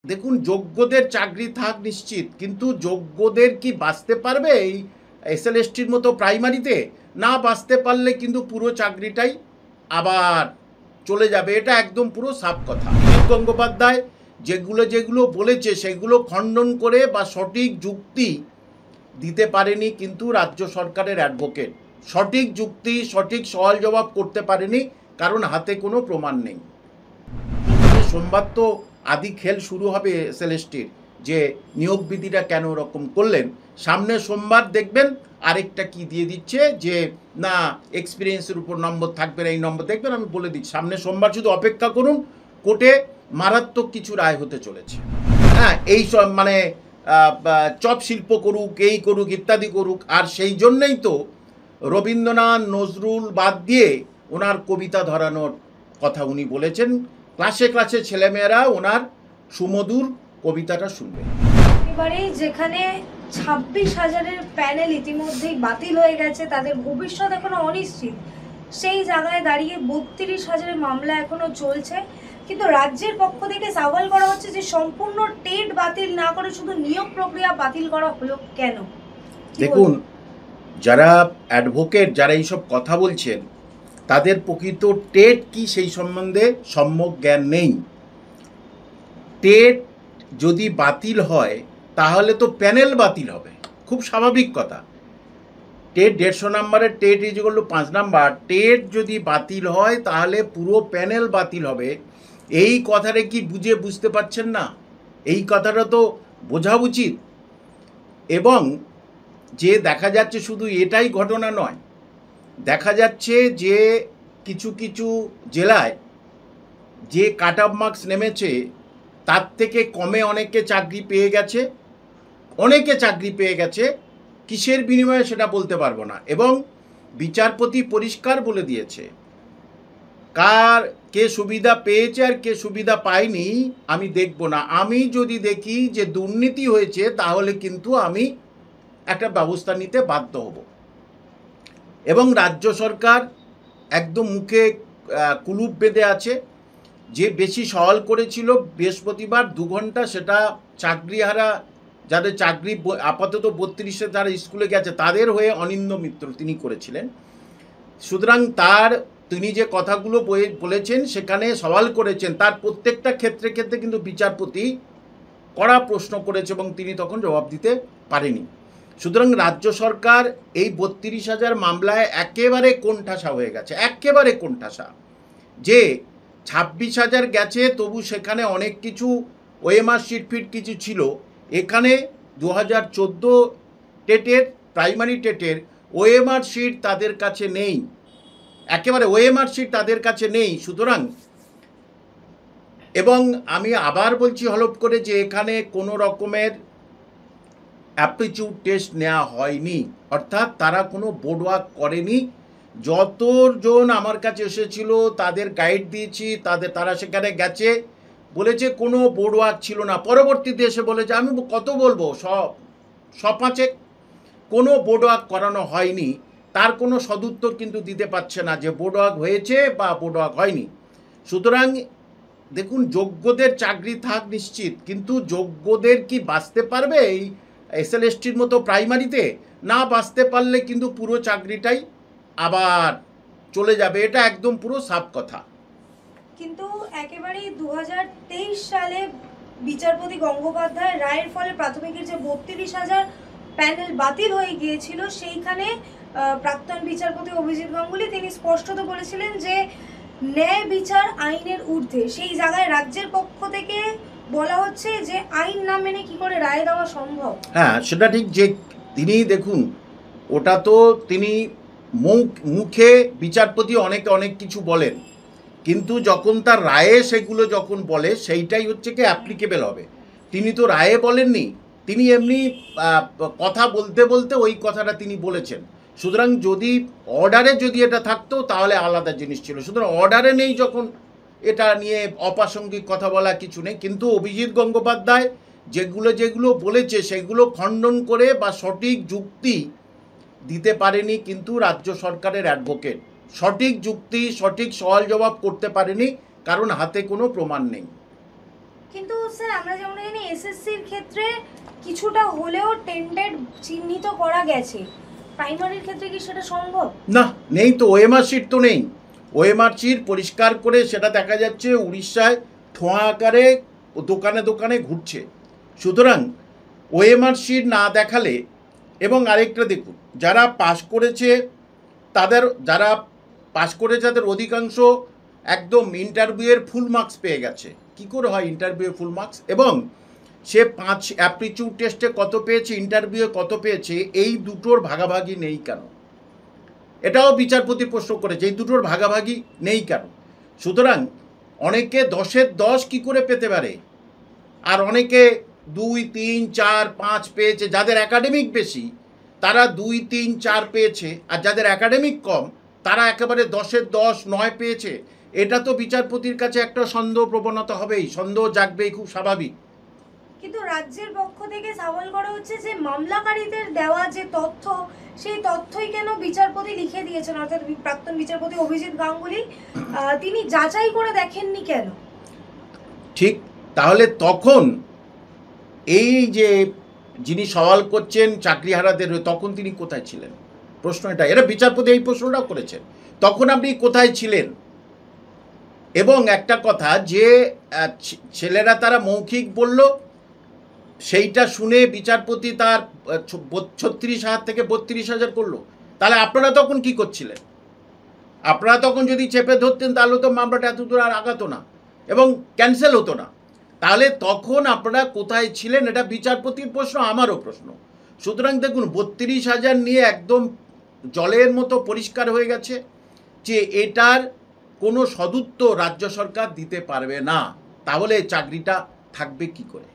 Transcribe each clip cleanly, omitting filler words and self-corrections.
দেখুন, যোগ্যদের চাকরি থাক নিশ্চিত, কিন্তু যোগ্যদের কি বাঁচতে পারবে এই এসএলএসটির মতো প্রাইমারিতে? না বাঁচতে পারলে কিন্তু পুরো চাকরিটাই আবার চলে যাবে। এটা একদম পুরো সাফ কথা। অমিত গঙ্গোপাধ্যায় যেগুলো যেগুলো বলেছে সেগুলো খণ্ডন করে বা সঠিক যুক্তি দিতে পারেনি কিন্তু রাজ্য সরকারের অ্যাডভোকেট। সঠিক যুক্তি, সঠিক সওয়াল জবাব করতে পারেনি, কারণ হাতে কোনো প্রমাণ নেই। সোমবার তো আদি খেল শুরু হবে এসএলএসটির, যে নিয়োগ বিধিটা কেন ওরকম করলেন। সামনে সোমবার দেখবেন আরেকটা কি দিয়ে দিচ্ছে, যে না এক্সপিরিয়েন্সের উপর নম্বর থাকবে না, এই নম্বর দেখবেন। আমি বলে দিচ্ছি, সামনে সোমবার শুধু অপেক্ষা করুন, কোর্টে মারাত্মক কিছু রায় হতে চলেছে। হ্যাঁ, এই সব মানে চপ শিল্প করুক, এই করুক, ইত্যাদি করুক। আর সেই জন্যই তো রবীন্দ্রনাথ নজরুল বাদ দিয়ে ওনার কবিতা ধরানোর কথা উনি বলেছেন। ক্লাসে ক্লাসে ছেলেমেয়েরা ওনার সুমধুর কবিতাটা শুনবে। এবারে যেখানে 26,000-এর প্যানেল ইতিমধ্যেই বাতিল হয়ে গেছে, তাদের ভবিষ্যৎ এখনো অনিশ্চিত, সেই জায়গায় দাঁড়িয়ে 32,000-এর মামলা এখনো চলছে। কিন্তু রাজ্যের পক্ষ থেকে সওয়াল করা হচ্ছে যে সম্পূর্ণ টেট বাতিল না করে শুধু নিয়োগ প্রক্রিয়া বাতিল করা হলো কেন? দেখুন, যারা অ্যাডভোকেট, যারা এইসব কথা বলছেন, তাদের প্রকৃত টেট কি সেই সম্বন্ধে সম্যক জ্ঞান নেই। টেট যদি বাতিল হয় তাহলে তো প্যানেল বাতিল হবে, খুব স্বাভাবিক কথা। টেট 150 নম্বরের TET is equal to 5 number. TET যদি বাতিল হয় তাহলে পুরো প্যানেল বাতিল হবে। এই কথাটা কি বুঝতে পারছেন না? এই কথাটা তো বোঝা উচিত। এবং যে দেখা যাচ্ছে শুধু এটাই ঘটনা নয়, দেখা যাচ্ছে যে কিছু কিছু জেলায় যে কাট অফ মার্কস নেমেছে তার থেকে কমে অনেকে চাকরি পেয়ে গেছে। কিসের বিনিময়ে সেটা বলতে পারবো না। এবং বিচারপতি পরিষ্কার বলে দিয়েছে, কে সুবিধা পেয়েছে আর কে সুবিধা পায়নি আমি দেখব না। আমি যদি দেখি যে দুর্নীতি হয়েছে তাহলে কিন্তু আমি একটা ব্যবস্থা নিতে বাধ্য হব। এবং রাজ্য সরকার একদম মুখে কুলুপ বেঁধে আছে। যে বেশি সওয়াল করেছিল বৃহস্পতিবার 2 ঘন্টা, সেটা চাকরিহারা যাদের চাকরি আপাতত 32-এ যারা স্কুলে গেছে তাদের হয়ে অনিন্দ্য মিত্র তিনি করেছিলেন। সুতরাং তিনি যে কথাগুলো বলেছেন, সেখানে সওয়াল করেছেন, তার প্রত্যেকটা ক্ষেত্রে কিন্তু বিচারপতি কড়া প্রশ্ন করেছে এবং তিনি তখন জবাব দিতে পারেনি। সুতরাং রাজ্য সরকার এই 32,000 মামলায় একেবারে কোণঠাসা হয়ে গেছে, একেবারে কোণঠাসা। যে 26,000 গেছে, তবু সেখানে অনেক কিছু ওএমআর শিটফিট কিছু ছিল। এখানে 2014 টেটের, প্রাইমারি টেটের ওএমআর শিট তাদের কাছে নেই, একেবারে ওএমআর শিট তাদের কাছে নেই। সুতরাং, এবং আমি আবার বলছি হলফ করে, যে এখানে কোনো রকমের অ্যাপটিটিউড টেস্ট নেওয়া হয়নি, অর্থাৎ তারা কোনো বোর্ড ওয়ার্ক করেনি। যতজন আমার কাছে এসেছিল তাদের গাইড দিয়েছি, তারা সেখানে গেছে, বলেছে কোনো বোর্ড ওয়ার্ক ছিল না। পরবর্তীতে এসে বলেছে, আমি কত বলবো, সপাঁচেক কোনো বোর্ড ওয়ার্ক করানো হয়নি। তার কোনো সদুত্তর কিন্তু দিতে পারছে না যে বোর্ড ওয়ার্ক হয়েছে বা বোর্ড ওয়ার্ক হয়নি। সুতরাং দেখুন, যোগ্যদের চাকরি থাক নিশ্চিত, কিন্তু যোগ্যদের কি বাঁচতে পারবে এই এসএলএসটির মতো প্রাইমারিতে? না বাঁচতে পারলে কিন্তু পুরো চাকরিটাই আবার চলে যাবে। এটা একদম পুরো সাফ কথা। কিন্তু একেবারেই 2023 সালে বিচারপতি গঙ্গোপাধ্যায় রায়ের ফলে প্রাথমিকের যে 32,000 প্যানেল বাতিল হয়ে গিয়েছিল, সেইখানে প্রাক্তন বিচারপতি অভিজিৎ গাঙ্গুলি তিনি স্পষ্টত বলেছিলেন যে ন্যায় বিচার আইনের ঊর্ধ্বে। সেই জায়গায় রাজ্যের পক্ষ থেকে বলা হচ্ছে যে আইন না মেনে কি করে রায় দেওয়া সম্ভব। হ্যাঁ, সেটা ঠিক। যে তিনি দেখুন, ওটা তো তিনি মুখে বিচারপতি অনেক কিছু বলেন, কিন্তু যখন তার রায়ে সেগুলো যখন বলে, সেইটাই হচ্ছে কি অ্যাপ্লিকেবল হবে। তিনি তো রায়ে বলেননি, তিনি এমনি কথা বলতে বলতে ওই কথাটা তিনি বলেছেন। সুতরাং যদি অর্ডারে যদি এটা থাকতো তাহলে আলাদা জিনিস ছিল। সুতরাং অর্ডারে নেই যখন, এটা নিয়ে অপ্রাসঙ্গিক কথা বলা কিছু নেই। কিন্তু অভিজিৎ গঙ্গোপাধ্যায় যেগুলো যেগুলো বলেছে সেগুলো খণ্ডন করে বা সঠিক যুক্তি দিতে পারেনি কিন্তু রাজ্য সরকারের অ্যাডভোকেট। সঠিক যুক্তি, সঠিক সওয়াল জবাব করতে পারেনি, কারণ হাতে কোনো প্রমাণ নেই। কিন্তু স্যার আমরা যেমন জানি এসএসসির ক্ষেত্রে কিছুটা হলেও টেন্টেড চিহ্নিত করা গেছে, প্রাইমারির ক্ষেত্রে কি সেটা সম্ভব? না, নেই তো, ওএমআর শিট তো নেই। ওএমআর শিট পরিষ্কার করে সেটা দেখা যাচ্ছে উড়িষ্যায় ঠোঁয়া আকারে দোকানে দোকানে ঘুরছে। সুতরাং ওএমআর শিট না দেখালে, এবং আরেকটা দেখুন, যারা পাশ করেছে তাদের অধিকাংশ একদম ইন্টারভিউয়ের ফুল মার্কস পেয়ে গেছে। কি করে হয় ইন্টারভিউয়ে ফুল মার্কস? এবং সে 5 অ্যাপটিটিউড টেস্টে কত পেয়েছে, ইন্টারভিউয়ে কত পেয়েছে, এই দুটোর ভাগাভাগি নেই কেন? এটাও বিচারপতির প্রশ্ন করেছে, এই দুটোর ভাগাভাগি নেই কেন? সুতরাং অনেকে 10-এর 10 কী করে পেতে পারে, আর অনেকে 2, 3, 4, 5 পেয়েছে। যাদের একাডেমিক বেশি তারা 2, 3, 4 পেয়েছে, আর যাদের একাডেমিক কম তারা একেবারে 10-এর 10, 9 পেয়েছে। এটা তো বিচারপতির কাছে একটা সন্দেহ প্রবণতা হবেই, সন্দেহ জাগবেই, খুব স্বাভাবিক। কিন্তু রাজ্যের পক্ষ থেকে সওয়াল করা হচ্ছে যে মামলাকারীদের দেওয়া যে তথ্য, সেই তথ্যই কেন বিচারপতি লিখে দিয়েছেন, অর্থাৎ প্রাক্তন বিচারপতি অভিজিৎ গাঙ্গুলি তিনি যাচাই করে দেখেননি কেন? ঠিক, তাহলে তখন এই যে যিনি সওয়াল করছেন চাকরিহারাদের, তখন তিনি কোথায় ছিলেন? প্রশ্ন এটা বিচারপতি এই প্রশ্নটাও করেছেন, তখন আপনি কোথায় ছিলেন? এবং একটা কথা, যে ছেলেরা তারা মৌখিক বলল, সেইটা শুনে বিচারপতি তার 36,000 থেকে 32,000 করলো। তাহলে আপনারা তখন কি করছিলেন? আপনারা তখন যদি চেপে ধরতেন তাহলে তো মামলাটা এত দূর আর আগাতো না এবং ক্যান্সেল হতো না। তাহলে তখন আপনারা কোথায় ছিলেন? এটা বিচারপতির প্রশ্ন, আমারও প্রশ্ন। সুতরাং দেখুন, 32,000 নিয়ে একদম জলের মতো পরিষ্কার হয়ে গেছে যে এটার কোনো সদুত্তর রাজ্য সরকার দিতে পারবে না। তাহলে চাকরিটা থাকবে কি করে?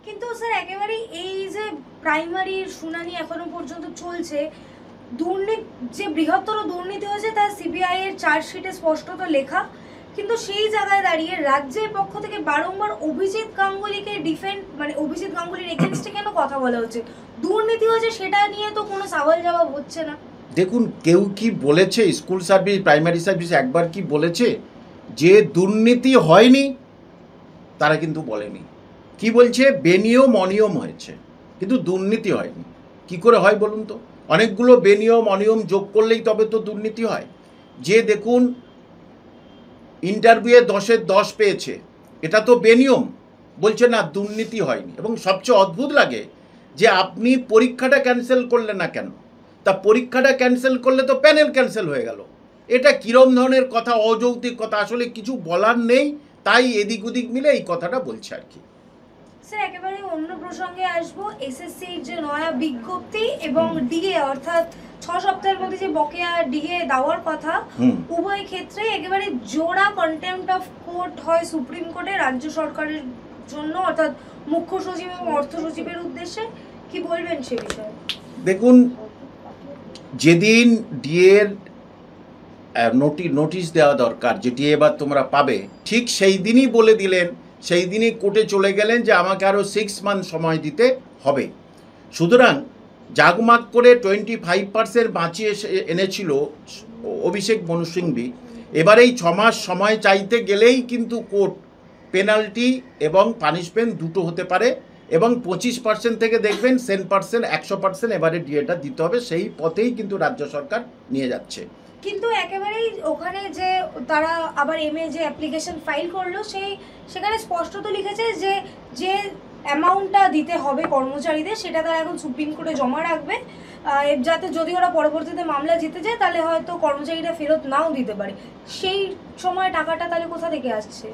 কিন্তু স্যার একেবারে এই যে প্রাইমারির শুনানি এখনো পর্যন্ত চলছে, দুর্নীতি যে বৃহত্তর দুর্নীতি হয়েছে তা সিবিআই এর চার্জশিটে স্পষ্টত লেখা, কিন্তু সেই জায়গায় দাঁড়িয়ে রাজ্যের পক্ষ থেকে বারংবার অভিজিৎ গাঙ্গুলিকে ডিফেন্ড, মানে অভিজিৎ গাঙ্গুলির এগেইনস্টে কেন কথা বলা হচ্ছে? দুর্নীতি হয়েছে সেটা নিয়ে তো কোনো সওয়াল জবাব হচ্ছে না। দেখুন, কেউ কি বলেছে স্কুল সার্ভিস, প্রাইমারি সার্ভিস একবার কি বলেছে যে দুর্নীতি হয়নি? তারা কিন্তু বলেনি। কি বলছে? বেনিয়ম অনিয়ম হয়েছে, কিন্তু দুর্নীতি হয়নি। কি করে হয় বলুন তো? অনেকগুলো বেনিয়ম অনিয়ম যোগ করলেই তবে তো দুর্নীতি হয়। যে দেখুন, ইন্টারভিউয়ে 10-এর 10 পেয়েছে, এটা তো বেনিয়ম, বলছে না দুর্নীতি হয়নি। এবং সবচেয়ে অদ্ভুত লাগে যে আপনি পরীক্ষাটা ক্যান্সেল করলেন না কেন? তা পরীক্ষাটা ক্যান্সেল করলে তো প্যানেল ক্যান্সেল হয়ে গেল। এটা কীরম ধরনের কথা, অযৌক্তিক কথা, আসলে কিছু বলার নেই, তাই এদিক ওদিক মিলে এই কথাটা বলছে আর কি। স্যার একেবারে অন্য প্রসঙ্গে আসবো, এসএসসির যে নয়া বিজ্ঞপ্তি এবং ডিএ, অর্থাৎ 6 সপ্তাহের মধ্যে যে বকেয়া ডিএ দেওয়ার কথা, উভয় ক্ষেত্রে একেবারে জোড়া কন্টেম্পট অফ কোর্ট হয় সুপ্রিম কোর্টে রাজ্য সরকারের জন্য, অর্থাৎ মুখ্য সচিব এবং অর্থ সচিবের উদ্দেশ্যে। কি বলবেন সে বিষয়ে? দেখুন, যেদিন ডিএর নোটিশ দেওয়া দরকার যে ডিএ এবার তোমরা পাবে, ঠিক সেই দিনই বলে দিলেন, সেই দিনই কোর্টে চলে গেলেন যে আমাকে আরও 6 মান্থ সময় দিতে হবে। সুতরাং জাগমাগ করে 25% বাঁচিয়ে এনেছিল অভিষেক মনু সিংভি। এবার এই 6 মাস সময় চাইতে গেলেই কিন্তু কোর্ট পেনাল্টি এবং পানিশমেন্ট দুটো হতে পারে, এবং 25% থেকে দেখবেন 10%, 100% এবারে ডিএটা দিতে হবে। সেই পথেই কিন্তু রাজ্য সরকার নিয়ে যাচ্ছে। কিন্তু একেবারেই ওখানে যে তারা আবার এমএ যে অ্যাপ্লিকেশন ফাইল করলো, সেখানে স্পষ্টত লিখেছে যে যে অ্যামাউন্টটা দিতে হবে কর্মচারীদের, সেটা তারা এখন সুপ্রিম কোর্টে জমা রাখবে, যাতে যদি ওরা পরবর্তীতে মামলা জিতে যায় তাহলে হয়তো কর্মচারীরা ফেরত নাও দিতে পারে। সেই সময় টাকাটা তাহলে কোথা থেকে আসছে?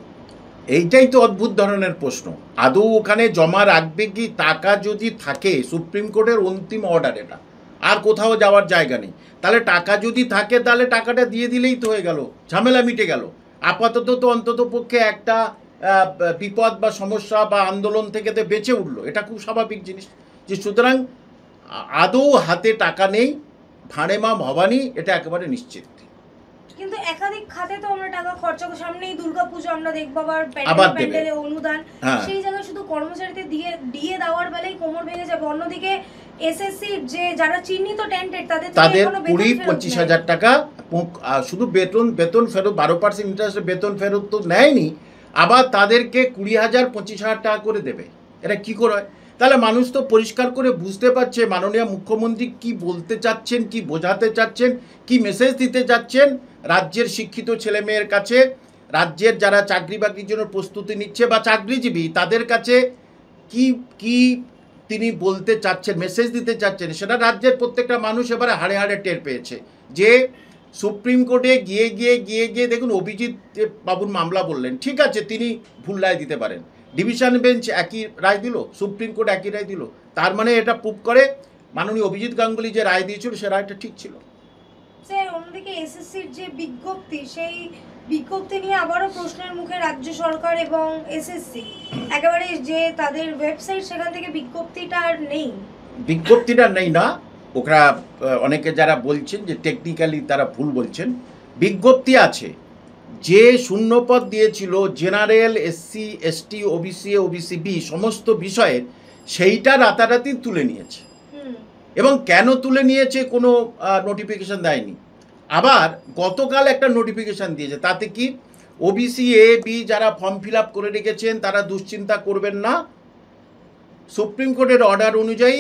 এইটাই তো অদ্ভুত ধরনের প্রশ্ন। আদৌ ওখানে জমা রাখবে কি? টাকা যদি থাকে, সুপ্রিম কোর্টের অন্তিম অর্ডার এটা, আর কোথাও যাওয়ার জায়গা নেই। তাহলে টাকা যদি থাকে তাহলে টাকাটা দিয়ে দিলেই তো হয়ে গেল, ঝামেলা মিটে গেল। আপাতত তো অন্তত পক্ষে একটা বিপদ বা সমস্যা বা আন্দোলন থেকে তো বেঁচে উঠলো, এটা খুব স্বাভাবিক জিনিস। যে সুতরাং আদৌ হাতে টাকা নেই, ভাঁড়েমা ভবানী, এটা একেবারে নিশ্চিত। কিন্তু একাধিক খাতে তো আমরা টাকা খরচা, সামনেই দুর্গাপুজো আমরা দেখবো আবার প্যান্ডেলে অনুদান, সেই জায়গায় শুধু কর্মচারীদের দিয়ে দেওয়ার বেলায় কোমর ভেঙে যাবে। অন্যদিকে এসএসসি যে যারা চিহ্নিত টেন্টেড তাদের 20-25 হাজার টাকা শুধু বেতন ফেরত, 12% ইন্টারেস্টে বেতন ফেরত তো নেয়নি, আবার তাদেরকে 20,000 25,000 টাকা করে দেবে। এটা কি করে হয়? তাহলে মানুষ তো পরিষ্কার করে বুঝতে পারছে মাননীয় মুখ্যমন্ত্রী কি বলতে চাচ্ছেন, কি বোঝাতে চাচ্ছেন, কি মেসেজ দিতে চাচ্ছেন রাজ্যের শিক্ষিত ছেলেমেয়ের কাছে, রাজ্যের যারা চাকরি বাকরির জন্য প্রস্তুতি নিচ্ছে বা চাকরিজীবী তাদের কাছে কি কি তিনি বলতে চাচ্ছেন, মেসেজ দিতে চাচ্ছেন, সেটা রাজ্যের প্রত্যেকটা মানুষ এবারে হাড়ে হাড়ে টের পেয়েছে। যে সুপ্রিম কোর্টে গিয়ে দেখুন, অভিজিৎ বাবুর মামলা বললেন, ঠিক আছে তিনি ভুল রায় দিতে পারেন, ডিভিশন বেঞ্চ একই রায় দিল, সুপ্রিম কোর্ট একই রায় দিল, তার মানে এটা প্রুভ করে মাননীয় অভিজিৎ গাঙ্গুলি যে রায় দিয়েছিল সে রায়টা ঠিক ছিল। স্যার, অন্যদিকে এসএসসির যে বিজ্ঞপ্তি, সেই বিজ্ঞপ্তি নিয়ে আবারও প্রশ্নের মুখে রাজ্য সরকার এবং এসএসসি। একেবারে যে তাদের ওয়েবসাইট, সেখান থেকে বিজ্ঞপ্তিটা আর নেই। বিজ্ঞপ্তিটা নেই না, ওরা অনেকে যারা বলছেন যে টেকনিক্যালি তারা ভুল বলছেন। বিজ্ঞপ্তি আছে, যে শূন্যপদ দিয়েছিল general, SC, ST, OBC, OBC B সমস্ত বিষয়ের, সেইটা রাতারাতি তুলে নিয়েছে। এবং কেন তুলে নিয়েছে কোনো নোটিফিকেশন দেয়নি। আবার গতকাল একটা নোটিফিকেশান দিয়েছে, তাতে কি ওবিসি এ বি যারা ফর্ম ফিল আপ করে রেখেছেন তারা দুশ্চিন্তা করবেন না, সুপ্রিম কোর্টের অর্ডার অনুযায়ী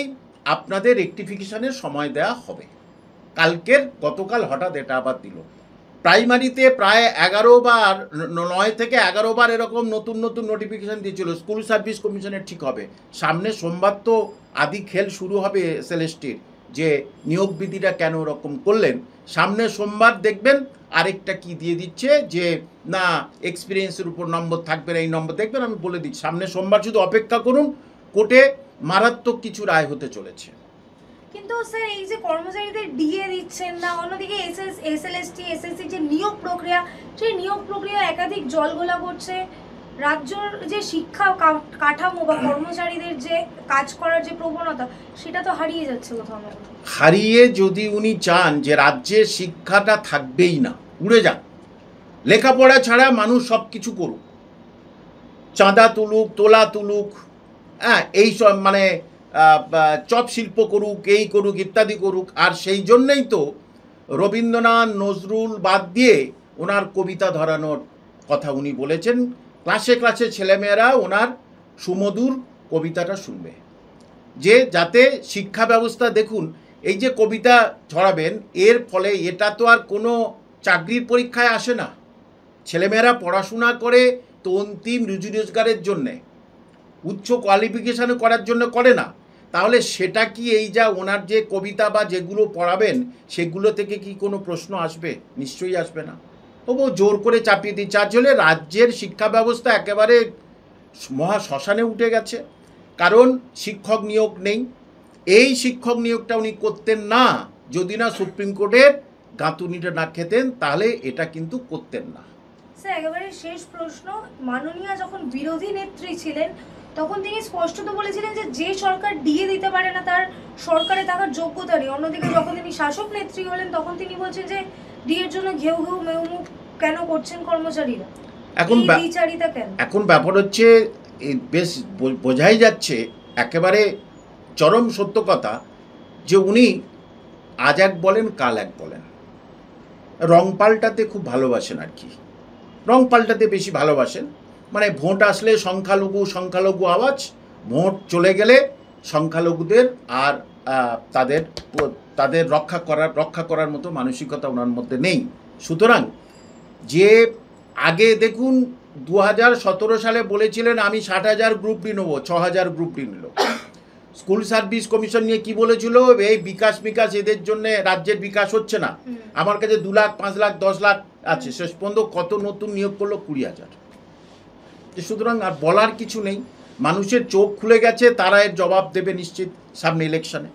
আপনাদের রেকটিফিকেশনের সময় দেওয়া হবে। গতকাল হঠাৎ এটা আবার দিল। প্রাইমারিতে প্রায় 9 থেকে 11 বার এরকম নতুন নোটিফিকেশান দিয়েছিল। স্কুল সার্ভিস কমিশনের ঠিক হবে, সামনে সোমবার তো আদি খেল শুরু হবে এসএলএসটির, যে নিয়োগ বিধিটা কেন ওরকম করলেন। সামনে সোমবার দেখবেন আরেকটা কি দিয়ে দিচ্ছে, যে না এক্সপিরিয়েন্সের উপর নম্বর থাকবে না, এই নম্বর দেখবেন। আমি বলে দিচ্ছি, সামনে সোমবার শুধু অপেক্ষা করুন, কোর্টে মারাত্মক কিছু রায় হতে চলেছে। কিন্তু স্যার, এই যে কর্মচারীদের ডিএ দিচ্ছেন না, অন্যদিকে এসএলএসটি, এসএসসি যে নিয়োগ প্রক্রিয়া, সেই নিয়োগ প্রক্রিয়া একাধিক জলঘোলা করছে। রাজ্যের যে শিক্ষা কাঠামো বা কর্মচারীদের যে কাজ করার যে প্রবণতা, সেটা তো হারিয়ে যাচ্ছে কোথাও না কোথাও। হারিয়ে যদি উনি চান যে রাজ্যের শিক্ষাটা থাকবেই না, উড়ে যাক, লেখাপড়া ছাড়া মানুষ সব কিছু করুক, চাঁদা তুলুক, তোলা তুলুক, হ্যাঁ এই সব মানে চপ শিল্প করুক, এই করুক, ইত্যাদি করুক। আর সেই জন্যেই তো রবীন্দ্রনাথ, নজরুল বাদ দিয়ে ওনার কবিতা ধরানোর কথা উনি বলেছেন। ক্লাসে ক্লাসে ছেলেমেয়েরা ওনার সুমধুর কবিতাটা শুনবে, যে যাতে শিক্ষা ব্যবস্থা, দেখুন এই যে কবিতা ছড়াবেন, এর ফলে এটা তো আর কোনো চাকরির পরীক্ষায় আসে না। ছেলেমেয়েরা পড়াশোনা করে তো অন্তিম রুজি রোজগারের জন্যে, উচ্চ কোয়ালিফিকেশান করার জন্য করে না। তাহলে সেটা কি এই যা ওনার যে কবিতা বা যেগুলো পড়াবেন, সেগুলো থেকে কি কোনো প্রশ্ন আসবে? নিশ্চয়ই আসবে না। তবুও জোর করে চাপিয়ে দিচ্ছে। আর চলে রাজ্যের শিক্ষা ব্যবস্থা একেবারে মহা শ্মশানে উঠে গেছে, কারণ শিক্ষক নিয়োগ নেই। এই শিক্ষক নিয়োগটা উনি করতেন না যদি না সুপ্রিম কোর্টের গাঁথুনিটা না খেতেন, তাহলে এটা কিন্তু করতেন না। স্যার, একেবারে শেষ প্রশ্ন, মাননীয়া যখন বিরোধী নেত্রী ছিলেন তখন তিনি স্পষ্টত বলেছিলেন যে যে সরকার ডিএ দিতে পারে না তার সরকারে থাকার যোগ্যতা নেই। অন্যদিকে যখন তিনি শাসক নেত্রী হলেন তখন তিনি বলছেন যে ডিএর জন্য ঘেউ ঘেউ মেউমুখ কেন করছেন কর্মচারীরা, এখন ব্যাপার হচ্ছে বেশ বোঝাই যাচ্ছে একেবারে চরম সত্য কথা, যে উনি আজ এক বলেন কাল এক বলেন, রং পাল্টাতে খুব ভালোবাসেন। আর কি রং পাল্টাতে বেশি ভালোবাসেন, মানে ভোট আসলে সংখ্যালঘু আওয়াজ, ভোট চলে গেলে সংখ্যালঘুদের আর তাদের রক্ষা করার মতো মানসিকতা ওনার মধ্যে নেই। সুতরাং যে আগে দেখুন 2017 সালে বলেছিলেন আমি 60,000 গ্রুপ ডি নেবো, 6,000 গ্রুপ ডি নিল। স্কুল সার্ভিস কমিশন নিয়ে কি বলেছিল, এই বিকাশ এদের জন্য রাজ্যের বিকাশ হচ্ছে না, আমার কাছে 2 লাখ 5 লাখ 10 লাখ আছে। শেষ পর্যন্ত কত নতুন নিয়োগ করলো? 20,000। সুতরাং আর বলার কিছু নেই, মানুষের চোখ খুলে গেছে, তারা এর জবাব দেবে নিশ্চিত সামনে ইলেকশনে।